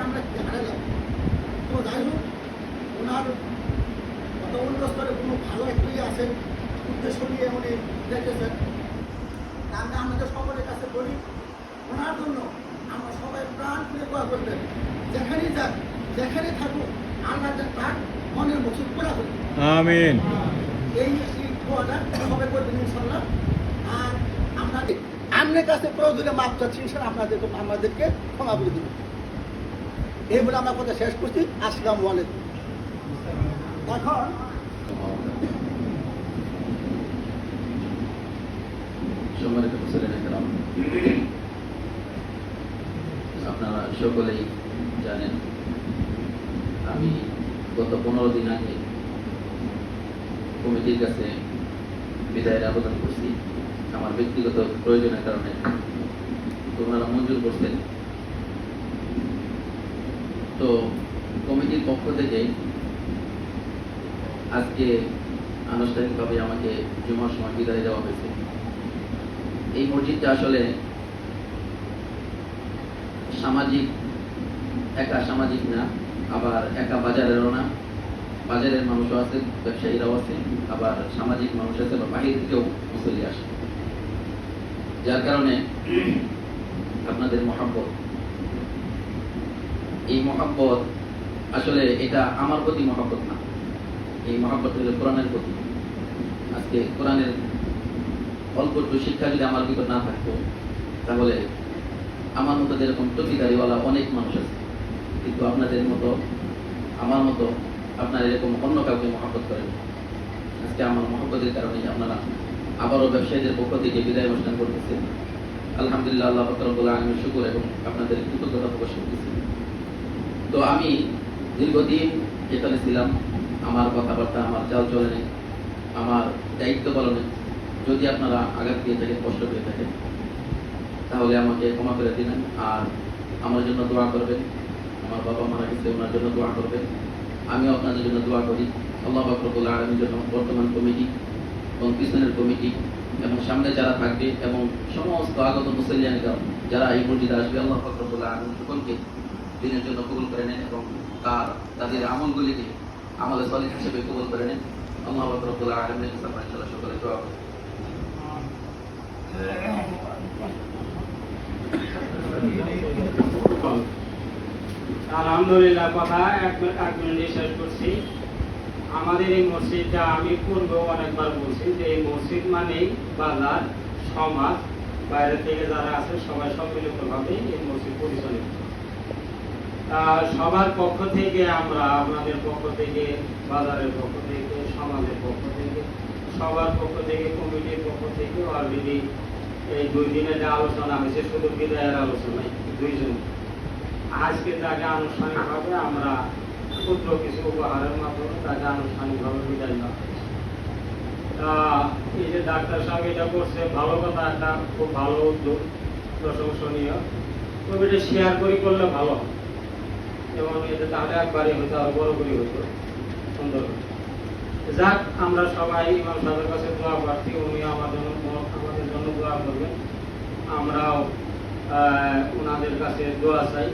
আমরা হারা যাব। তো যাই হোক, ওনার কত অন্য স্তরে কোনো ভালো একটি আছে উদ্দেশ্য নিয়ে উনি দেখেছেন। আমরা আমাদের সকলের কাছে বলি, ওনার জন্য আমরা সবাই প্রাণ খুলে দোয়া করবেন। যেখানেই যাক, যেখানে থাকুক, আল্লাহ তার মনের মতো পুরা করবে। আমিন। এই দোয়াটা সবাই করবেন ইনশাল্লাহ। আর আমরা আপনার কাছে প্রয়োজনে মাপ চাচ্ছি, ইনশাল্লাহ আমাদেরকে ক্ষমা করে দিবেন। এই বলে আমরা কথা শেষ করছি। আসসালামু আলাইকুম। এখন সম্মানিত মুসলিম একরাম, আপনারা সকলেই জানেন আমি গত 15 দিন আগে কমিটির কাছে বিদায়ের আবেদন করছি আমার ব্যক্তিগত প্রয়োজনের কারণে। তো ওনারা মঞ্জুর করছেন। তো কমিটির পক্ষ থেকে আজকে আনুষ্ঠানিকভাবে আমাকে জুমার সময় বিদায় দেওয়া হয়েছে। এই মসজিদটা আসলে সামাজিক, একা সামাজিক না, আবার একা বাজারেরও না। বাজারের মানুষও আছে, ব্যবসায়ীরাও আছে, আবার সামাজিক মানুষ আছে, বা বাহির থেকেও মুসল্লি আসে। যার কারণে আপনাদের মহাব্বত, এই মহাব্বত আসলে এটা আমার প্রতি মহাব্বত না, এই মহাব্বত হলো কোরআনের প্রতি। আজকে কোরআনের অল্প একটু শিক্ষা যদি আমার ভিতর না থাকতো, তাহলে আমার মতো যেরকম টুপিদারিওয়ালা অনেক মানুষ আছে, কিন্তু আপনাদের মতো, আমার মতো আপনারা এরকম অন্য কাউকে মহব্বত করেন। আজকে আমার মহব্বতের কারণে আপনারা আবারও ব্যবসায়ীদের পক্ষ থেকে বিদায় অনুষ্ঠান করতেছেন। আলহামদুলিল্লাহ, আল্লাহ পাক রব্বুল আলামিনের শুকর এবং আপনাদের কৃতজ্ঞতা প্রকাশ করতেছি। তো আমি দীর্ঘদিন এখানে ছিলাম, আমার কথাবার্তা, আমার চাল চলনে, আমার দায়িত্ব পালনে যদি আপনারা আঘাত দিয়ে থাকেন, কষ্ট পেয়ে থাকেন, তাহলে আমাকে ক্ষমা করে দিবেন। আর আমার জন্য দোয়া করবেন। আমার বাবা মারা গেছে, ওনার জন্য দোয়া করবেন। আমিও আপনাদের জন্য দোয়া করি। আল্লাহ পাক রব্বুল আলামিনের জন্য বর্তমান কমিটি এবং পিছনের কমিটি এবং সামনে যারা থাকবে এবং সমস্ত আগত মুসলিয়ানগণ যারা এই মসজিদে আসবে, আল্লাহ পাক রব্বুল আলামিন সকলকে দিনের জন্য কবুল করে নেন এবং তাদের আমলগুলিকে আমলে সালিহ হিসেবে কবুল করে নেন। আল্লাহ পাক রব্বুল আলামিনের কাছে আমরা ইনশাআল্লাহ সকলে দোয়া করি। আলহামদুলিল্লাহ, কথা এক মিনিটে শেষ করছি। আমাদের এই মসজিদটা আমি পূর্বেও অনেকবার বলছি যে এই মসজিদ মানেই বাজার, সমাজ, বাইরে থেকে যারা আছে সবাই সম্মিলিতভাবে এই মসজিদ পরিচালিত। সবার পক্ষ থেকে আমরা, আপনাদের পক্ষ থেকে, বাজারের পক্ষ থেকে, সমাজের পক্ষ থেকে, সবার পক্ষ থেকে, কমিটির পক্ষ থেকে অলরেডি এই 2 দিনের যে আলোচনা হয়েছে, শুধু বিদায়ের আলোচনায় 2 জন, আজকে তাকে আনুষ্ঠানিকভাবে আমরা ক্ষুদ্র কিছু উপহারের মাধ্যমে তাকে আনুষ্ঠানিকভাবে বিদায় দেওয়া হয়েছে। এই যে ডাক্তার সাহেব এটা করছে, ভালো কথা, একটা খুব ভালো উদ্যোগ, প্রশংসনীয়। তবে এটা শেয়ার করলে ভালো হয় এবং এটা তাহলে একবারই হতো, আরো বড় করে হতো, সুন্দর হতো। যাক, আমরা সবাই ইমাম সাহেবের কাছে দোয়া প্রার্থী, উনি আমাদের জন্য দোয়া করবেন। আমরাও ওনাদের কাছে দোয়া চাই।